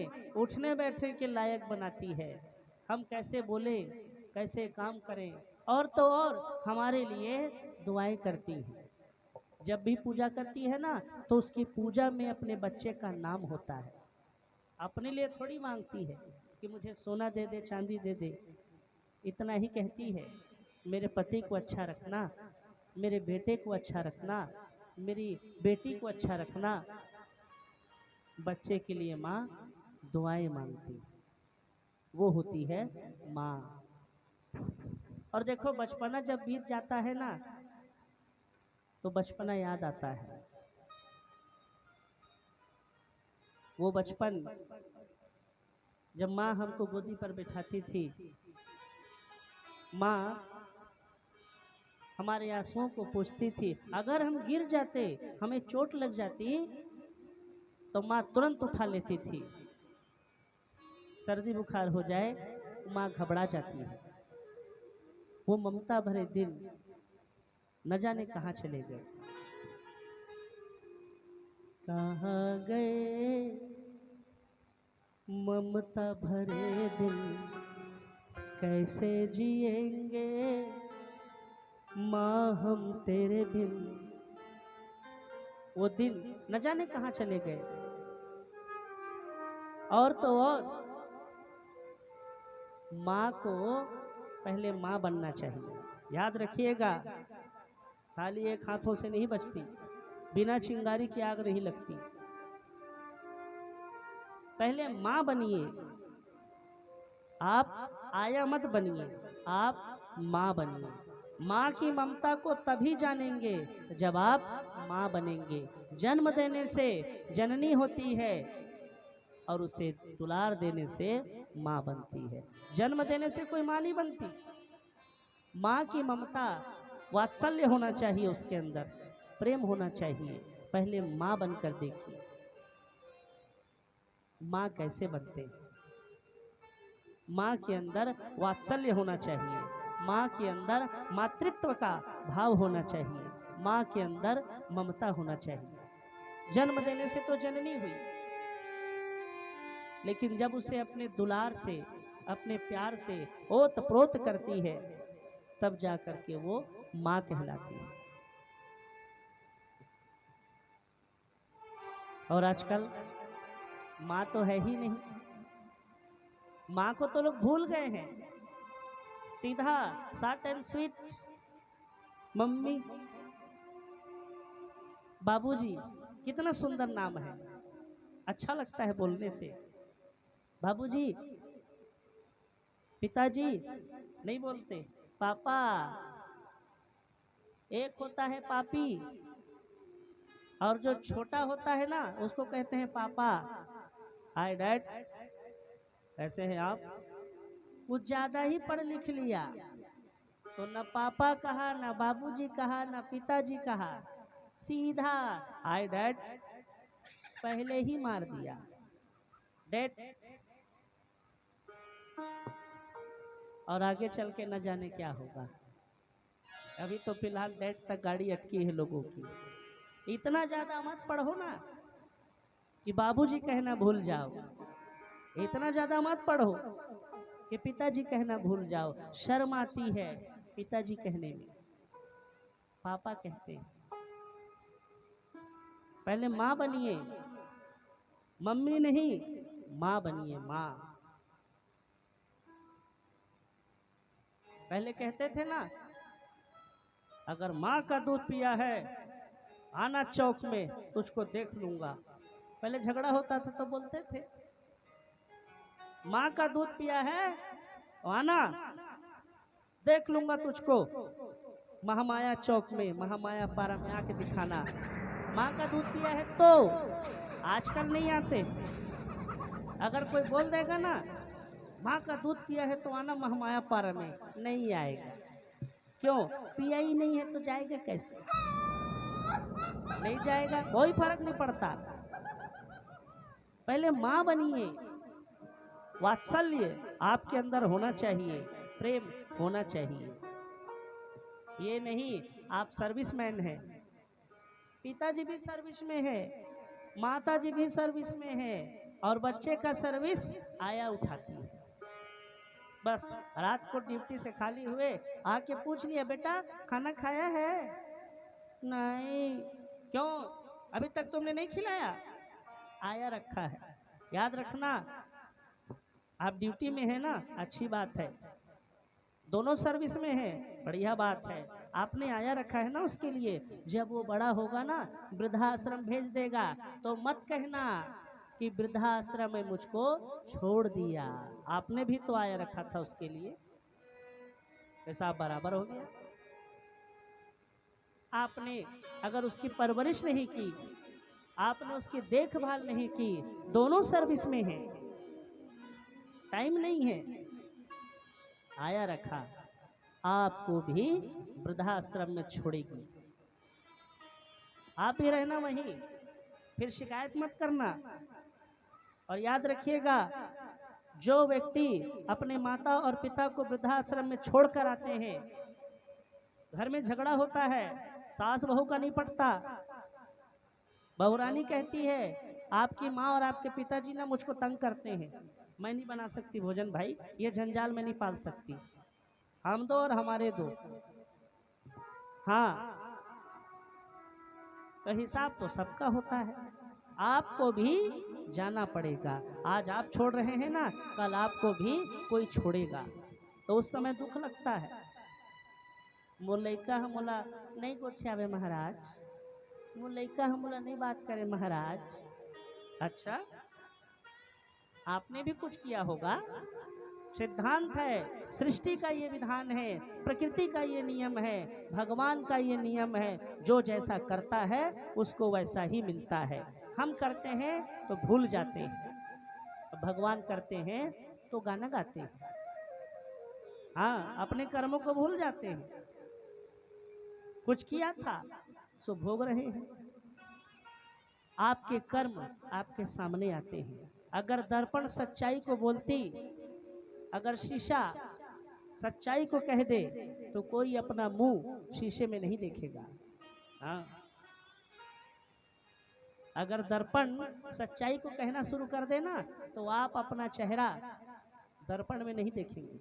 हमें उठने बैठने के लायक बनाती है। हम कैसे बोले, कैसे काम करें, और तो और हमारे लिए दुआएं करती है। जब भी पूजा करती है ना, तो उसकी पूजा में अपने बच्चे का नाम होता है। अपने लिए थोड़ी मांगती है कि मुझे सोना दे दे, चांदी दे दे। इतना ही कहती है, मेरे पति को अच्छा रखना, मेरे बेटे को अच्छा रखना, मेरी बेटी को अच्छा रखना। बच्चे के लिए माँ दुआएं मांगती, वो होती है माँ। और देखो, बचपना जब बीत जाता है ना, तो बचपना याद आता है। वो बचपन जब माँ हमको गोदी पर बिठाती थी, माँ हमारे आंसुओं को पोंछती थी। अगर हम गिर जाते, हमें चोट लग जाती, तो माँ तुरंत उठा लेती थी। सर्दी बुखार हो जाए, माँ घबरा जाती है। वो ममता भरे दिन न जाने कहाँ चले गए। कहाँ गए ममता भरे दिन, कैसे जिएंगे माँ हम तेरे बिन। वो दिन न जाने कहाँ चले गए। और तो और माँ को पहले माँ बनना चाहिए। याद रखिएगा, थाली एक हाथों से नहीं बचती, बिना चिंगारी की आग नहीं लगती। पहले माँ बनिए, आप आया मत बनिए, आप माँ बनिए। माँ की ममता को तभी जानेंगे जब आप माँ बनेंगे। जन्म देने से जननी होती है और उसे दुलार देने से माँ बनती है। जन्म देने से कोई माँ नहीं बनती। माँ की ममता, वात्सल्य होना चाहिए उसके अंदर, प्रेम होना चाहिए। पहले माँ बनकर देखिए, माँ कैसे बनते हैं। माँ के अंदर वात्सल्य होना चाहिए, माँ के अंदर मातृत्व का भाव होना चाहिए, माँ के अंदर ममता होना चाहिए। जन्म देने से तो जननी हुई, लेकिन जब उसे अपने दुलार से, अपने प्यार से ओत प्रोत करती है, तब जाकर के वो माँ कहलाती है। और आजकल माँ तो है ही नहीं। माँ को तो लोग भूल गए हैं। सीधा शॉर्ट एंड स्वीट मम्मी, बाबूजी, कितना सुंदर नाम है, अच्छा लगता है बोलने से। बाबूजी, पिताजी नहीं बोलते, पापा। एक होता है पापी, और जो छोटा होता है ना, उसको कहते हैं पापा। हाय डैड, कैसे हैं आप? कुछ ज्यादा ही पढ़ लिख लिया तो न पापा कहा, न बाबूजी कहा, न पिताजी कहा, सीधा हाय डैड पहले ही मार दिया। डैड, और आगे चल के न जाने क्या होगा। अभी तो फिलहाल डैड तक गाड़ी अटकी है लोगों की। इतना ज्यादा मत पढ़ो ना कि बाबूजी कहना भूल जाओ। इतना ज्यादा मत पढ़ो कि पिताजी कहना भूल जाओ। शर्म आती है पिताजी कहने में, पापा कहते हैं। पहले माँ बनिए, मम्मी नहीं, माँ बनिए, माँ। पहले कहते थे ना, अगर माँ का दूध पिया है आना चौक में, तुझको देख लूंगा। पहले झगड़ा होता था तो बोलते थे, माँ का दूध पिया है आना, देख लूंगा तुझको महामाया चौक में, महामाया पारा में आके दिखाना। माँ का दूध पिया है तो। आजकल नहीं आते। अगर कोई बोल देगा ना, माँ का दूध पिया है तो आना महामाया पारा में, नहीं आएगा। क्यों? पिया ही नहीं है तो जाएगा कैसे? नहीं जाएगा, कोई फर्क नहीं पड़ता। पहले माँ बनिए, वात्सल्य आपके अंदर होना चाहिए, प्रेम होना चाहिए। ये नहीं आप सर्विसमैन हैं, पिताजी भी सर्विस में है, माताजी भी सर्विस में है, और बच्चे का सर्विस आया उठाती है। बस रात को ड्यूटी से खाली हुए आके पूछ लिया, बेटा खाना खाया है? नहीं। क्यों? अभी तक तुमने नहीं खिलाया? आया रखा है। याद रखना, आप ड्यूटी में है ना, अच्छी बात है, दोनों सर्विस में है, बढ़िया बात है। आपने आया रखा है ना उसके लिए। जब वो बड़ा होगा ना, वृद्धाश्रम भेज देगा, तो मत कहना कि वृद्धाश्रम में मुझको छोड़ दिया। आपने भी तो आया रखा था उसके लिए, ऐसा बराबर हो गया। आपने अगर उसकी परवरिश नहीं की, आपने उसकी देखभाल नहीं की, दोनों सर्विस में है, टाइम नहीं है, आया रखा, आपको भी वृद्धाश्रम में छोड़ेगी। आप ही रहना वहीं, फिर शिकायत मत करना। और याद रखिएगा, जो व्यक्ति अपने माता और पिता को वृद्धाश्रम में छोड़कर आते हैं, घर में झगड़ा होता है, सास बहू का नहीं पटता, बहुरानी कहती है आपकी माँ और आपके पिताजी ना मुझको तंग करते हैं, मैं नहीं बना सकती भोजन भाई, ये जंजाल में नहीं पाल सकती, हम दो और हमारे दो। हाँ, तो हिसाब तो सबका होता है, आपको भी जाना पड़ेगा। आज आप छोड़ रहे हैं ना, कल आपको भी कोई छोड़ेगा, तो उस समय दुख लगता है। लइका हम बोला नहीं कुछ आवे महाराज, लइका हम बोला नहीं बात करे महाराज। अच्छा, आपने भी कुछ किया होगा, सिद्धांत है, सृष्टि का ये विधान है, प्रकृति का ये नियम है, भगवान का ये नियम है, जो जैसा करता है उसको वैसा ही मिलता है। हम करते हैं तो भूल जाते हैं, भगवान करते हैं तो गाना गाते हैं। हाँ, अपने कर्मों को भूल जाते हैं, कुछ किया था सो भोग रहे हैं। आपके कर्म आपके सामने आते हैं। अगर दर्पण सच्चाई को बोलती, अगर शीशा सच्चाई को कह दे, तो कोई अपना मुंह शीशे में नहीं देखेगा। हाँ, अगर दर्पण सच्चाई को कहना शुरू कर देना, तो आप अपना चेहरा दर्पण में नहीं देखेंगे।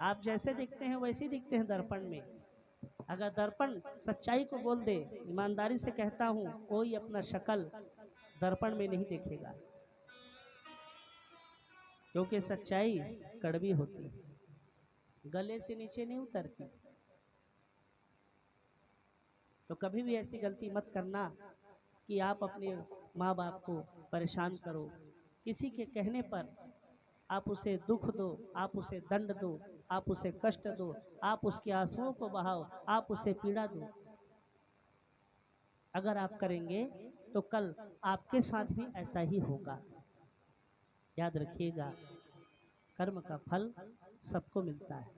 आप जैसे दिखते हैं वैसे ही दिखते हैं दर्पण में। अगर दर्पण सच्चाई को बोल दे, ईमानदारी से कहता हूं, कोई अपना शक्ल दर्पण में नहीं देखेगा, क्योंकि सच्चाई कड़वी होती है, गले से नीचे नहीं उतरती। तो कभी भी ऐसी गलती मत करना कि आप अपने माँ बाप को परेशान करो, किसी के कहने पर आप उसे दुख दो, आप उसे दंड दो, आप उसे कष्ट दो, आप उसके आंसुओं को बहाओ, आप उसे पीड़ा दो। अगर आप करेंगे तो कल आपके साथ भी ऐसा ही होगा। याद रखिएगा, कर्म का फल सबको मिलता है।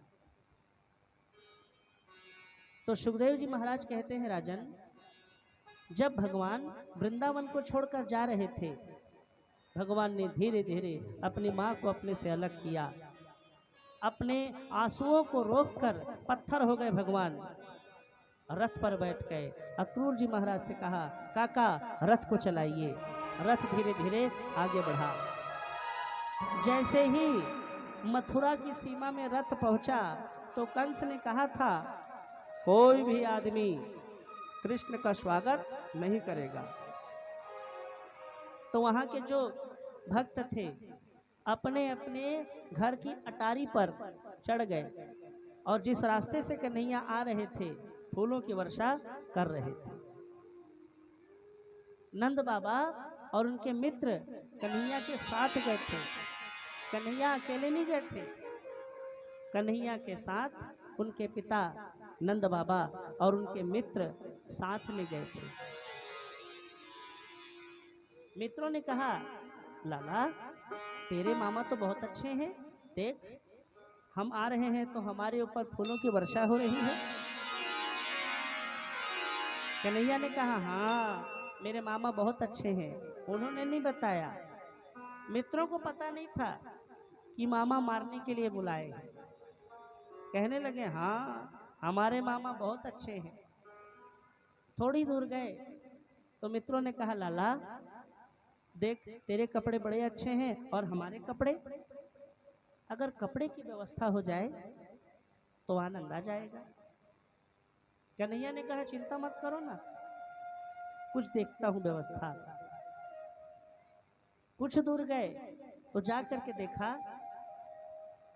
तो सुखदेव जी महाराज कहते हैं, राजन, जब भगवान वृंदावन को छोड़कर जा रहे थे, भगवान ने धीरे धीरे अपनी माँ को अपने से अलग किया, अपने आंसुओं को रोककर पत्थर हो गए भगवान, रथ पर बैठ गए। अक्रूर जी महाराज से कहा, काका रथ को चलाइए। रथ धीरे धीरे आगे बढ़ा। जैसे ही मथुरा की सीमा में रथ पहुंचा, तो कंस ने कहा था, कोई भी आदमी कृष्ण का स्वागत नहीं करेगा। तो वहां के जो भक्त थे, अपने अपने घर की अटारी पर चढ़ गए, और जिस रास्ते से कन्हैया आ रहे थे, फूलों की वर्षा कर रहे थे। नंद बाबा और उनके मित्र कन्हैया के साथ गए थे, कन्हैया अकेले नहीं गए थे, कन्हैया के साथ उनके पिता नंद बाबा और उनके मित्र साथ में गए थे। मित्रों ने कहा, लाला तेरे मामा तो बहुत अच्छे हैं, देख हम आ रहे हैं तो हमारे ऊपर फूलों की वर्षा हो रही है। कन्हैया ने कहा, हाँ मेरे मामा बहुत अच्छे हैं। उन्होंने नहीं बताया, मित्रों को पता नहीं था कि मामा मारने के लिए बुलाए हैं। कहने लगे, हाँ हमारे मामा बहुत अच्छे हैं। थोड़ी दूर गए तो मित्रों ने कहा, लाला देख तेरे कपड़े बड़े अच्छे हैं और हमारे कपड़े, अगर कपड़े की व्यवस्था हो जाए तो आनंद आ जाएगा। कन्हैया ने कहा चिंता मत करो ना, कुछ देखता हूं व्यवस्था। कुछ दूर गए तो जा करके देखा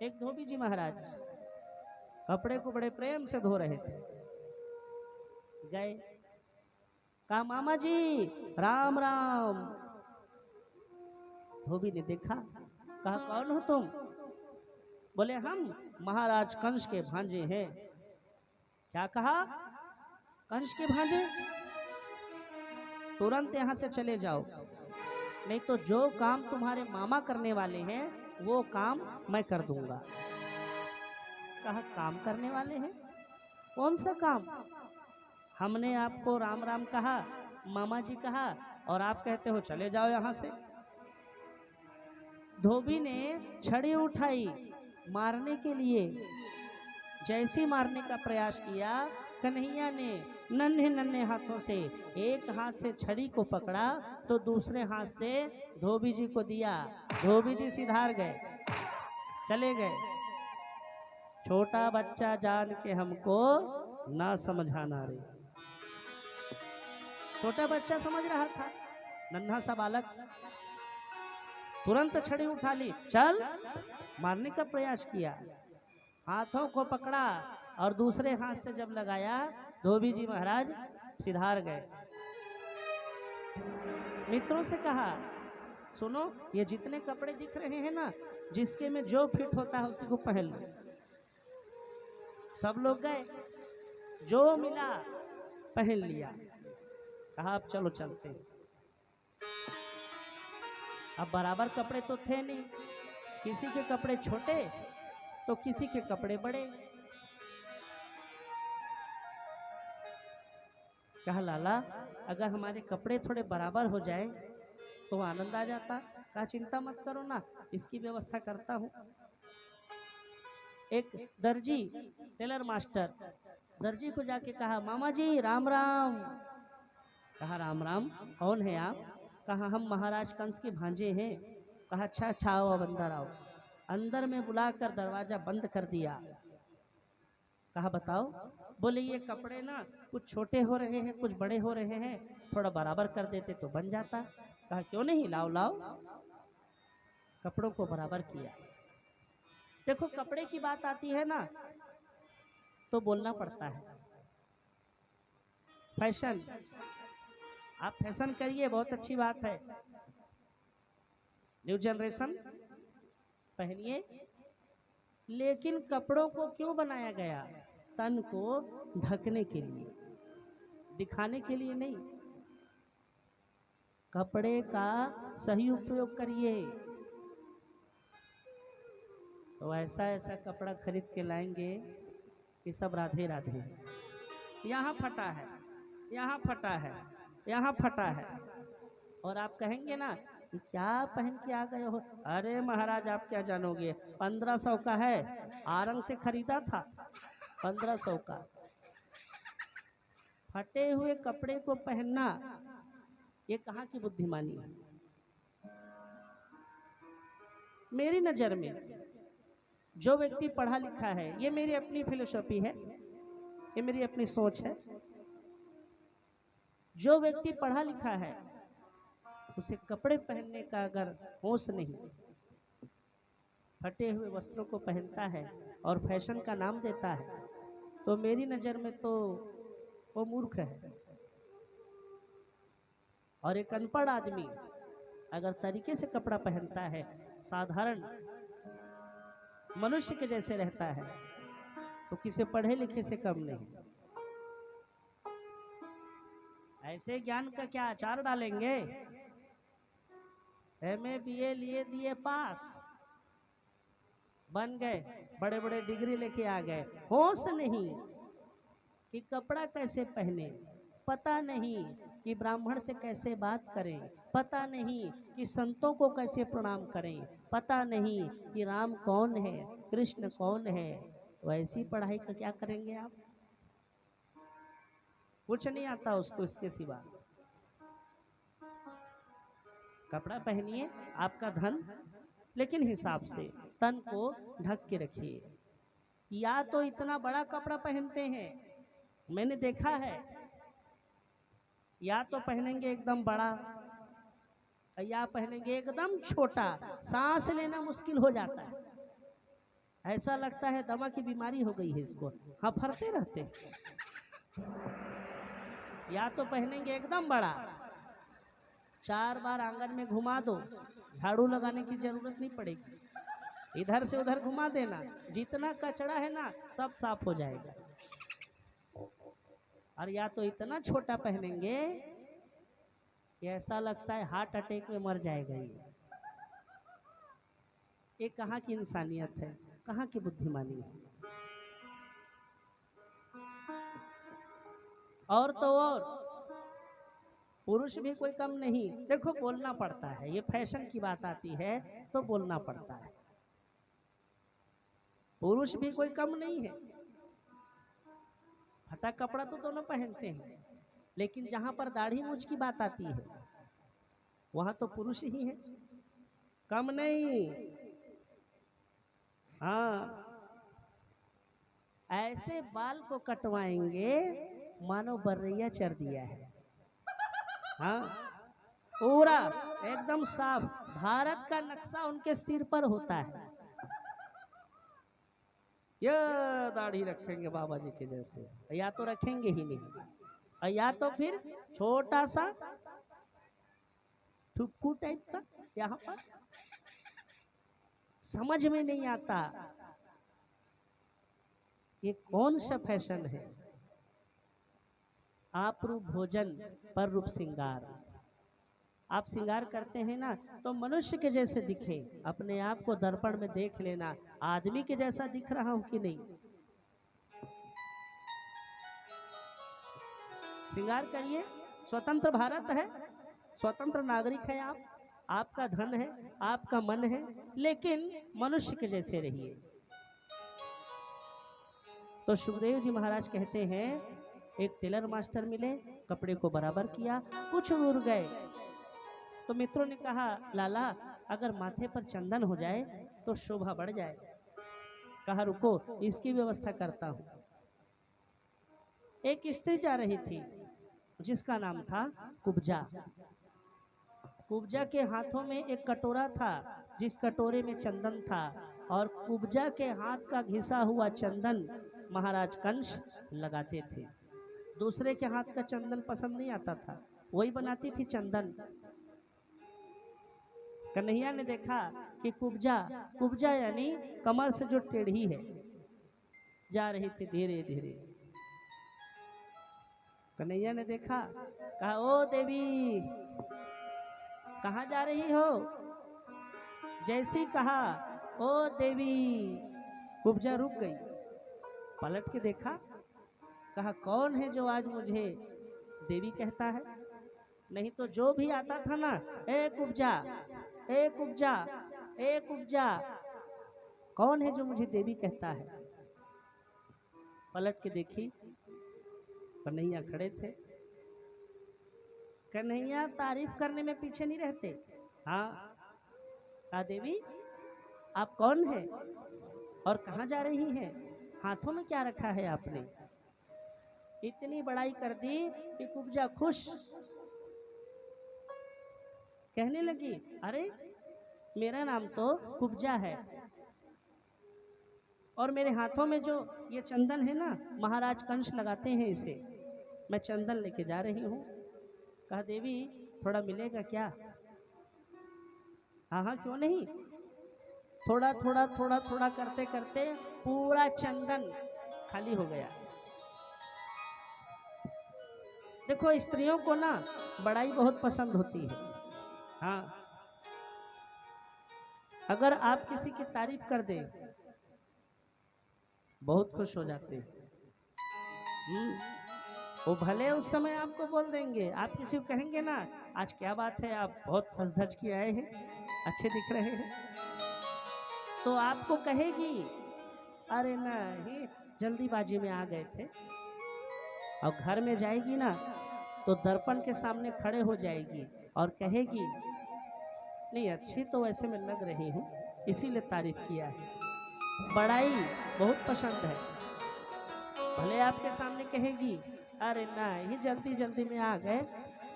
एक धोबी जी महाराज कपड़े को बड़े प्रेम से धो रहे थे। गए, कहा मामा जी राम राम। धोबी ने देखा, कहा कौन हो तुम? बोले हम महाराज कंस के भांजे हैं। क्या कहा? कंस के भांजे? तुरंत यहां से चले जाओ, नहीं तो जो काम तुम्हारे मामा करने वाले हैं वो काम मैं कर दूंगा। कहा काम करने वाले हैं? कौन सा काम? हमने आपको राम राम कहा, मामा जी कहा, और आप कहते हो चले जाओ यहां से। धोबी ने छड़ी उठाई मारने के लिए। जैसे मारने का प्रयास किया, कन्हैया ने नन्हे नन्हे हाथों से एक हाथ से छड़ी को पकड़ा तो दूसरे हाथ से धोबी जी को दिया। धोबी जी सिधार गए, चले गए। छोटा बच्चा जान के हमको ना समझाना रे। छोटा बच्चा समझ रहा था, नन्हा सा बालक तुरंत छड़ी उठा ली, चल मारने का प्रयास किया। हाथों को पकड़ा और दूसरे हाथ से जब लगाया, धोबी जी महाराज सिधार गए। मित्रों से कहा सुनो, ये जितने कपड़े दिख रहे हैं ना, जिसके में जो फिट होता है उसी को पहन लो। सब लोग गए, जो मिला पहन लिया। कहा अब चलो चलते। अब बराबर कपड़े तो थे नहीं, किसी के कपड़े छोटे तो किसी के कपड़े बड़े। कहा लाला अगर हमारे कपड़े थोड़े बराबर हो जाए तो आनंद आ जाता। कहा चिंता मत करो ना, इसकी व्यवस्था करता हूं। एक दर्जी टेलर मास्टर दर्जी को जाके कहा मामा जी राम राम। कहा राम राम, कौन है आप? कहा हम महाराज कंस के भांजे हैं। कहा अच्छा अच्छा, आओ अब अंदर आओ। अंदर में बुलाकर दरवाजा बंद कर दिया। कहा बताओ। बोले ये कपड़े ना कुछ छोटे हो रहे हैं, कुछ बड़े हो रहे हैं, थोड़ा बराबर कर देते तो बन जाता। कहा क्यों नहीं, लाओ लाओ। कपड़ों को बराबर किया। देखो कपड़े की बात आती है ना तो बोलना पड़ता है। फैशन, आप फैशन करिए, बहुत अच्छी बात है। न्यू जनरेशन पहनिए, लेकिन कपड़ों को क्यों बनाया गया? तन को ढकने के लिए, दिखाने के लिए नहीं। कपड़े का सही उपयोग करिए। तो ऐसा ऐसा कपड़ा खरीद के लाएंगे कि सब राधे राधे। यहाँ फटा है, यहाँ फटा है, यहाँ फटा है, और आप कहेंगे ना कि क्या पहन के आ गए हो? अरे महाराज आप क्या जानोगे, 1500 का है, आरंग से खरीदा था, 1500 का। फटे हुए कपड़े को पहनना ये कहाँ की बुद्धिमानी है? मेरी नजर में जो व्यक्ति पढ़ा लिखा है, ये मेरी अपनी फिलोसॉफी है, ये मेरी अपनी सोच है, जो व्यक्ति पढ़ा लिखा है उसे कपड़े पहनने का अगर होश नहीं, फटे हुए वस्त्रों को पहनता है और फैशन का नाम देता है, तो मेरी नजर में तो वो मूर्ख है। और एक अनपढ़ आदमी अगर तरीके से कपड़ा पहनता है, साधारण मनुष्य के जैसे रहता है, तो किसी पढ़े लिखे से कम नहीं। ऐसे ज्ञान का क्या अचार डालेंगे? MA BA लिए दिए पास, बन गए, बड़े बड़े डिग्री लेके आ गए, होश नहीं कि कपड़ा कैसे पहने, पता नहीं कि ब्राह्मण से कैसे बात करें, पता नहीं कि संतों को कैसे प्रणाम करें, पता नहीं कि राम कौन है, कृष्ण कौन है। तो ऐसी पढ़ाई का क्या करेंगे आप? कुछ नहीं आता उसको इसके सिवा। कपड़ा पहनिए, आपका धन, लेकिन हिसाब से तन को ढक के रखिए। या तो इतना बड़ा कपड़ा पहनते हैं, मैंने देखा है, या तो पहनेंगे एकदम बड़ा या पहनेंगे एकदम छोटा, सांस लेना मुश्किल हो जाता है, ऐसा लगता है दमा की बीमारी हो गई है इसको, हाँ फरते रहते हैं। या तो पहनेंगे एकदम बड़ा, 4 बार आंगन में घुमा दो, झाड़ू लगाने की जरूरत नहीं पड़ेगी, इधर से उधर घुमा देना, जितना कचरा है ना सब साफ हो जाएगा। और या तो इतना छोटा पहनेंगे कि ऐसा लगता है हार्ट अटैक में मर जाएगा ये कहाँ की इंसानियत है, कहाँ की बुद्धिमानी है। और तो और पुरुष भी कोई कम नहीं, देखो बोलना पड़ता है, ये फैशन की बात आती है तो बोलना पड़ता है। पुरुष भी कोई कम नहीं है, फटा कपड़ा तो दोनों पहनते हैं, लेकिन जहां पर दाढ़ी मूछ की बात आती है वहां तो पुरुष ही है, कम नहीं। हाँ, ऐसे बाल को कटवाएंगे मानो बर्रैया चर दिया है। हाँ, पूरा एकदम साफ, भारत का नक्शा उनके सिर पर होता है। ये दाढ़ी रखेंगे बाबा जी के जैसे, या तो रखेंगे ही नहीं, या तो फिर छोटा सा ठुक्कू टाइप का यहाँ पर, समझ में नहीं आता ये कौन सा फैशन है। आप रूप भोजन पर रूप श्रृंगार, आप श्रृंगार करते हैं ना तो मनुष्य के जैसे दिखे, अपने आप को दर्पण में देख लेना, आदमी के जैसा दिख रहा हूं कि नहीं। श्रृंगार करिए, स्वतंत्र भारत है, स्वतंत्र नागरिक है आप, आपका धन है, आपका मन है, लेकिन मनुष्य के जैसे रहिए। तो सुखदेव जी महाराज कहते हैं, एक टेलर मास्टर मिले, कपड़े को बराबर किया, कुछ दूर गए तो मित्रों ने कहा, लाला अगर माथे पर चंदन हो जाए तो शोभा बढ़ जाए। कहा रुको, इसकी व्यवस्था करता हूं। एक स्त्री जा रही थी जिसका नाम था कुब्जा। कुब्जा के हाथों में एक कटोरा था, जिस कटोरे में चंदन था, और कुब्जा के हाथ का घिसा हुआ चंदन महाराज कंस लगाते थे। दूसरे के हाथ का चंदन पसंद नहीं आता था, वही बनाती थी चंदन। कन्हैया ने देखा कि कुब्जा, कुब्जा यानी कमर से जो टेढ़ी है, जा रही थी धीरे धीरे। कन्हैया ने देखा, कहा ओ देवी कहाँ जा रही हो। जैसी कहा ओ देवी, कुब्जा रुक गई, पलट के देखा, कहा कौन है जो आज मुझे देवी कहता है। नहीं तो जो भी आता था ना, ए कुब्जा, ए कुब्जा, ए कुब्जा, कौन है जो मुझे देवी कहता है। पलट के देखी, कन्हैया खड़े थे। कन्हैया तारीफ करने में पीछे नहीं रहते। हाँ, कहा देवी आप कौन है और कहाँ जा रही हैं, हाथों में क्या रखा है आपने। इतनी बड़ाई कर दी कि कुब्जा खुश, कहने लगी, अरे मेरा नाम तो कुब्जा है, और मेरे हाथों में जो ये चंदन है ना, महाराज कंस लगाते हैं इसे, मैं चंदन लेके जा रही हूँ। कहा देवी थोड़ा मिलेगा क्या। हाँ हाँ क्यों नहीं। थोड़ा थोड़ा थोड़ा थोड़ा करते करते पूरा चंदन खाली हो गया। देखो स्त्रियों को ना बड़ाई बहुत पसंद होती है। हाँ, अगर आप किसी की तारीफ कर दें बहुत खुश हो जाते हैं। वो भले उस समय आपको बोल देंगे, आप किसी को कहेंगे ना आज क्या बात है, आप बहुत सज धज के आए हैं, अच्छे दिख रहे हैं, तो आपको कहेगी अरे नहीं जल्दीबाजी में आ गए थे। और घर में जाएगी ना तो दर्पण के सामने खड़े हो जाएगी और कहेगी नहीं, अच्छी तो वैसे मैं लग रही हूँ, इसीलिए तारीफ किया है। बड़ाई बहुत पसंद है। भले आपके सामने कहेगी अरे नहीं जल्दी जल्दी में आ गए,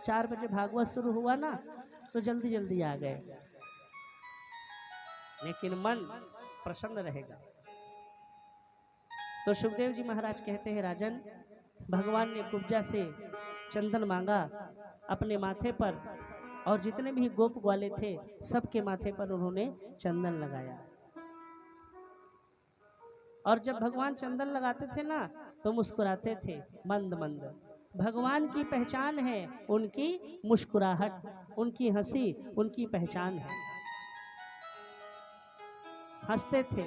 4 बजे भागवत शुरू हुआ ना तो जल्दी जल्दी आ गए, लेकिन मन प्रसन्न रहेगा। तो सुखदेव जी महाराज कहते हैं, राजन भगवान ने कुब्जा से चंदन मांगा अपने माथे पर, और जितने भी गोप ग्वाले थे सबके माथे पर उन्होंने चंदन लगाया। और जब भगवान चंदन लगाते थे ना तो मुस्कुराते थे मंद मंद। भगवान की पहचान है उनकी मुस्कुराहट, उनकी हंसी उनकी पहचान है, हंसते थे।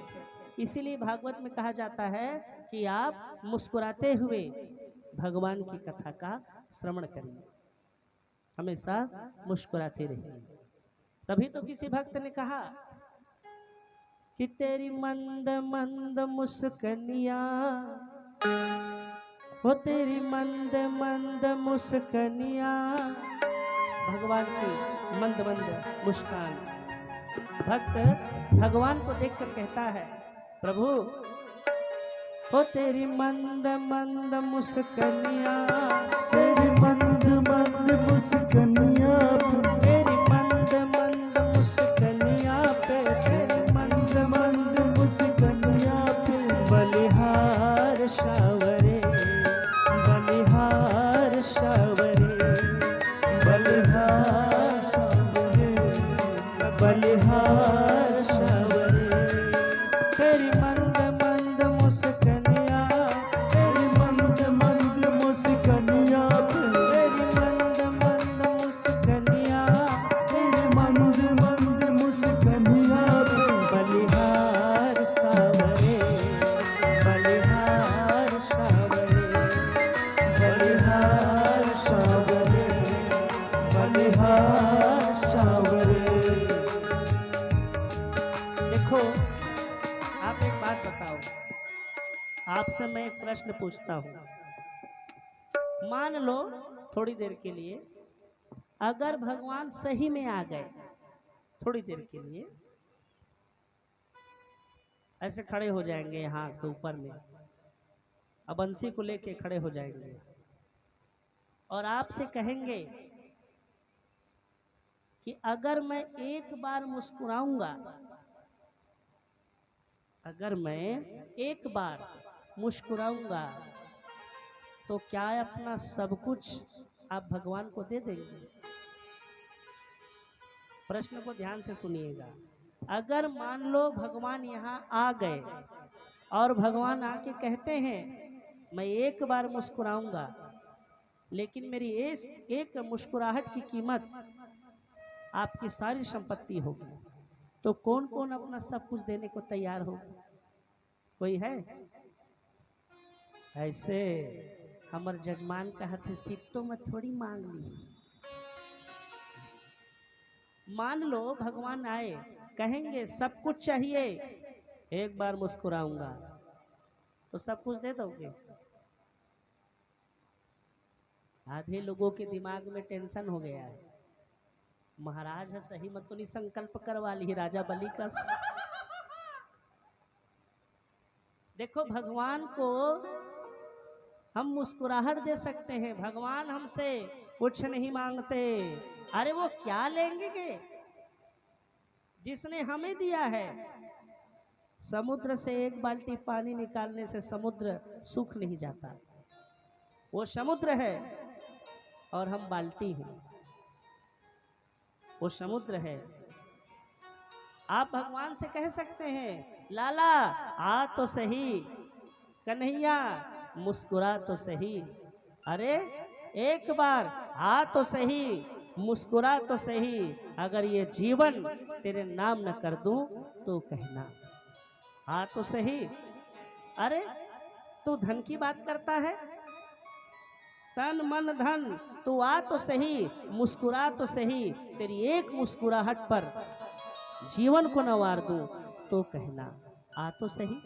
इसीलिए भागवत में कहा जाता है कि आप मुस्कुराते हुए भगवान की कथा का श्रवण करिए, हमेशा मुस्कुराते रहिए। तभी तो किसी भक्त ने कहा कि तेरी मंद मंद मुस्कनिया, हो तेरी मंद मंद मुस्कनिया, भगवान की मंद मंद मुस्कान। भक्त भगवान को देखकर कहता है, प्रभु हो तेरी मंद मंद मुस्कनिया, तेरी मंद मंद मुस्कनिया, तेरी मंद मंद मुस्कनिया पे, तेरी मंद मंद मुस्कनिया पे बलिहार शावरे, बलिहार शावरे, बलिहार सावरे, बलिहार शावरे। तेरी मंद मंद मुस्कनिया, तेरी मंद मंद मुस्कनिया पे, तेरी मंद मंद मुस्कनिया, तेरी मंद मंद मुस्कनिया पे बलिहार सावरे, बलिहार सावरे, बलिहार सावरे, बलिहार सावरे। देखो आप एक बात बताओ, आपसे मैं एक प्रश्न पूछता हूँ। मान लो थोड़ी देर के लिए अगर भगवान सही में आ गए, थोड़ी देर के लिए ऐसे खड़े हो जाएंगे यहाँ के ऊपर में, अब बंसी को लेके खड़े हो जाएंगे और आपसे कहेंगे कि अगर मैं एक बार मुस्कुराऊंगा, अगर मैं एक बार मुस्कुराऊंगा तो क्या अपना सब कुछ आप भगवान को दे देंगे? प्रश्न को ध्यान से सुनिएगा। अगर मान लो भगवान यहाँ आ गए और भगवान आके कहते हैं मैं एक बार मुस्कुराऊंगा, लेकिन मेरी एक मुस्कुराहट की कीमत आपकी सारी संपत्ति होगी, तो कौन कौन अपना सब कुछ देने को तैयार हो? कोई है? ऐसे हमर जजमान का हाथ सीटों में थोड़ी मांग ली। मान लो भगवान आए, कहेंगे सब कुछ चाहिए, एक बार मुस्कुराऊंगा, तो सब कुछ दे दोगे? आधे लोगों के दिमाग में टेंशन हो गया है, महाराज है सही मत तो नहीं संकल्प करवा ली राजा बलि का। देखो भगवान को हम मुस्कुराहट दे सकते हैं, भगवान हमसे कुछ नहीं मांगते। अरे वो क्या लेंगे के जिसने हमें दिया है? समुद्र से एक बाल्टी पानी निकालने से समुद्र सूख नहीं जाता, वो समुद्र है और हम बाल्टी हैं, वो समुद्र है। आप भगवान से कह सकते हैं लाला आ तो सही, कन्हैया मुस्कुरा तो सही, अरे एक बार आ तो सही, मुस्कुरा तो सही, अगर ये जीवन तेरे नाम न कर दूं तो कहना, आ तो सही। अरे तू धन की बात करता है, तन मन धन, तू आ तो सही, मुस्कुरा तो सही, तेरी एक मुस्कुराहट पर जीवन को न वार दूं तो कहना, आ तो सही।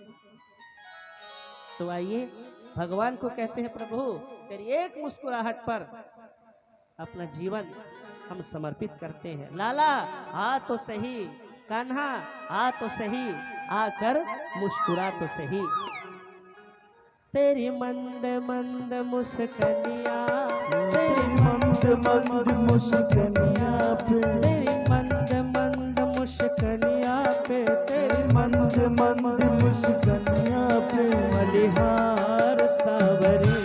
तो आइए भगवान को कहते हैं प्रभु तेरी एक मुस्कुराहट पर अपना जीवन हम समर्पित करते हैं। लाला आ तो सही, कान्हा आ तो सही, आकर मुस्कुरा तो सही। तेरी मंद मंद मुस्कनिया, तेरी मंद मंद मुस्कनिया पे, तेरी मंद मंद मुस्कनिया पे, तेरी मंद मंद मुस्कनिया पे, बलिहार सावरे,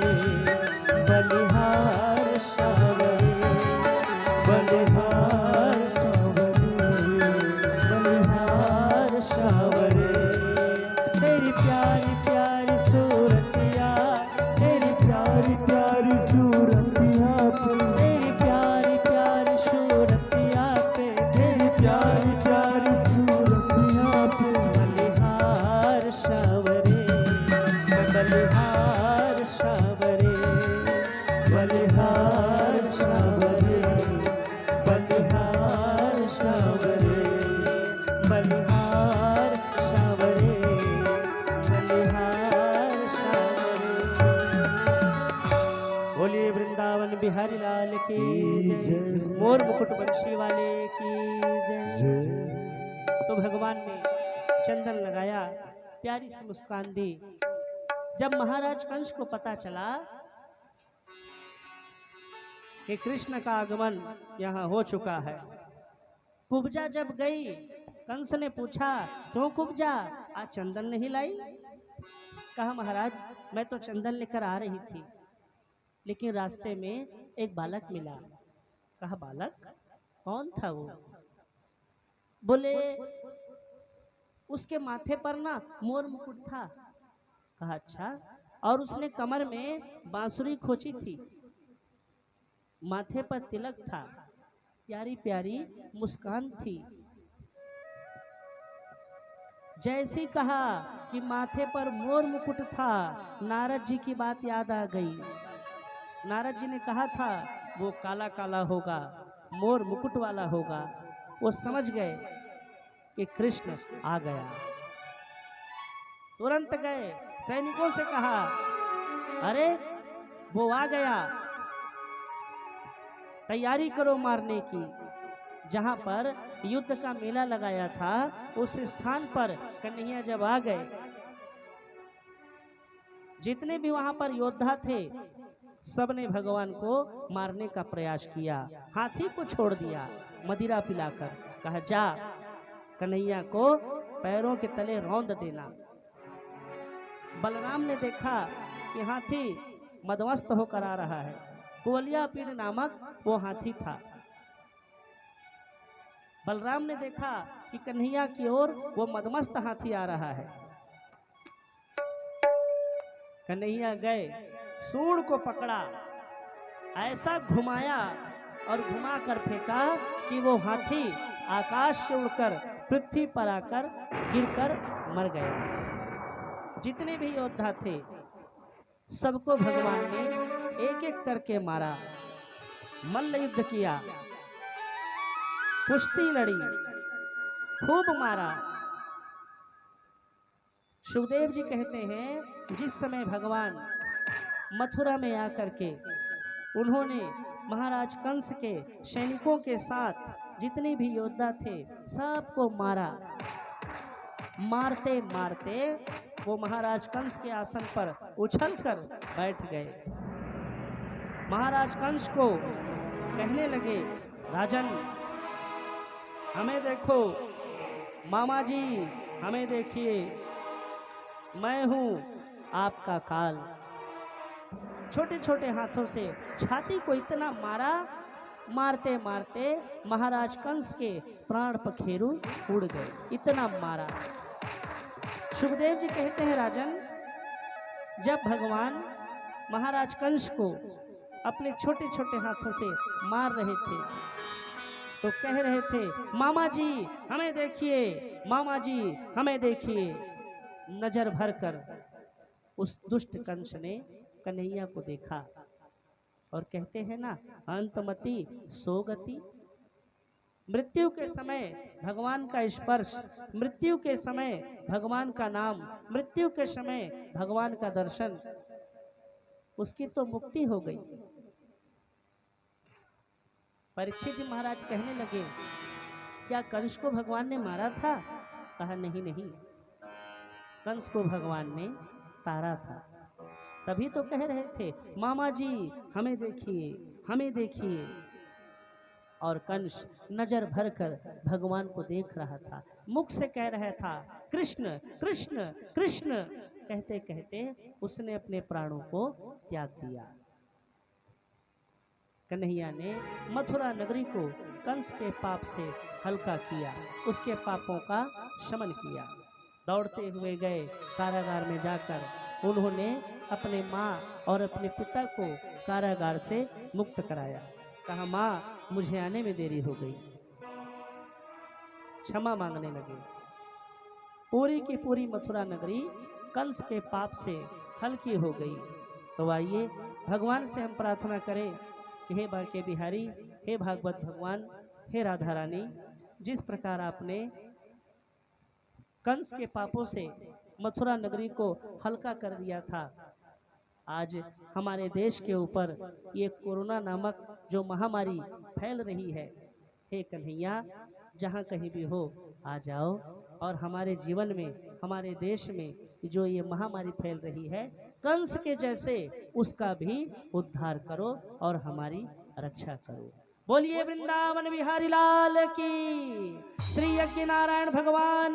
बलिहार सावरे, बलिहार सावरे, बलिहार सावरे। तेरी प्यारी प्यारी सूरतिया, तेरी प्यारी प्यारी सूरतिया पे, तेरी प्यारी प्यारी सूरतिया पे, तेरी प्यारी प्यारी सूरतिया पे, बलिहार सावरे, बलिहार सावरे, बलिहार सावरे, बलिहार सावरे, बलिहार सावरे, बलिहार सावरे। बोलिए वृंदावन बिहारी लाल की जय, मोर मुकुट बंशी वाले की जय। जय। तो भगवान ने चंदन लगाया, प्यारी सी मुस्कान दी। जब महाराज कंस को पता चला कि कृष्ण का आगमन यहाँ हो चुका है, कुब्जा जब गई, कंस ने पूछा क्यों कुब्जा, आज चंदन नहीं लाई? कहा महाराज मैं तो चंदन लेकर आ रही थी, लेकिन रास्ते में एक बालक मिला। कहा बालक कौन था वो? बोले उसके माथे पर ना मोर मुकुट था। कहा अच्छा, और उसने कमर में बांसुरी खोची थी, माथे पर तिलक था, प्यारी प्यारी मुस्कान थी। जैसे कहा कि माथे पर मोर मुकुट था, नारद जी की बात याद आ गई। नारद जी ने कहा था वो काला काला होगा, मोर मुकुट वाला होगा। वो समझ गए कि कृष्ण आ गया। तुरंत गए, सैनिकों से कहा अरे वो आ गया, तैयारी करो मारने की। जहां पर युद्ध का मेला लगाया था, उस स्थान पर कन्हैया जब आ गए, जितने भी वहां पर योद्धा थे सबने भगवान को मारने का प्रयास किया। हाथी को छोड़ दिया मदिरा पिलाकर। कहा जा कन्हैया को पैरों के तले रौंद देना। बलराम ने देखा कि हाथी मदमस्त होकर आ रहा है। कुवलिया पीड़ नामक वो हाथी था। बलराम ने देखा कि कन्हैया की ओर वो मदमस्त हाथी आ रहा है। कन्हैया गए, सूंड को पकड़ा, ऐसा घुमाया और घुमा कर फेंका कि वो हाथी आकाश से उड़कर पृथ्वी पर आकर गिरकर मर गया। जितने भी योद्धा थे सबको भगवान ने एक एक करके मारा, मल्ल युद्ध किया, कुश्ती लड़ी, खूब मारा। सुखदेव जी कहते हैं जिस समय भगवान मथुरा में आकर के उन्होंने महाराज कंस के सैनिकों के साथ जितने भी योद्धा थे सबको मारा। मारते मारते वो महाराज कंस के आसन पर उछलकर बैठ गए। महाराज कंस को कहने लगे राजन हमें देखो, मामा जी हमें देखिए, मैं हूं आपका काल। छोटे छोटे हाथों से छाती को इतना मारा, मारते मारते महाराज कंस के प्राण पखेरु उड़ गए, इतना मारा। सुखदेव जी कहते हैं राजन, जब भगवान महाराज कंस को अपने छोटे छोटे हाथों से मार रहे थे तो कह रहे थे मामा जी हमें देखिए, मामा जी हमें देखिए। नजर भरकर उस दुष्ट कंस ने कन्हैया को देखा और कहते हैं ना अंतमति सोगति। मृत्यु के समय भगवान का स्पर्श, मृत्यु के समय भगवान का नाम, मृत्यु के समय भगवान का दर्शन, उसकी तो मुक्ति हो गई। परीक्षित जी महाराज कहने लगे, क्या कंस को भगवान ने मारा था? कहा नहीं नहीं, कंस को भगवान ने तारा था। तभी तो कह रहे थे, मामा जी हमें देखिए, हमें देखिए। और कंस नजर भरकर भगवान को देख रहा था, मुख से कह रहा था कृष्ण कृष्ण कृष्ण। कहते कहते उसने अपने प्राणों को त्याग दिया। कन्हैया ने मथुरा नगरी को कंस के पाप से हल्का किया, उसके पापों का शमन किया। दौड़ते हुए गए कारागार में जाकर उन्होंने अपने माँ और अपने पिता को कारागार से मुक्त कराया। कहा, माँ मुझे आने में देरी हो गई। क्षमा मांगने लगे। पूरी की पूरी मथुरा नगरी कंस के पाप से हल्की हो गई। तो आइए भगवान से हम प्रार्थना करें कि हे बांके बिहारी, हे भागवत भगवान, हे राधा रानी, जिस प्रकार आपने कंस के पापों से मथुरा नगरी को हल्का कर दिया था, आज हमारे देश के ऊपर ये कोरोना नामक जो महामारी फैल रही है, हे कन्हैया जहाँ कहीं भी हो आ जाओ और हमारे जीवन में, हमारे देश में जो ये महामारी फैल रही है कंस के जैसे, उसका भी उद्धार करो और हमारी रक्षा करो। बोलिए वृंदावन बिहारी लाल की, श्री यज्ञ नारायण भगवान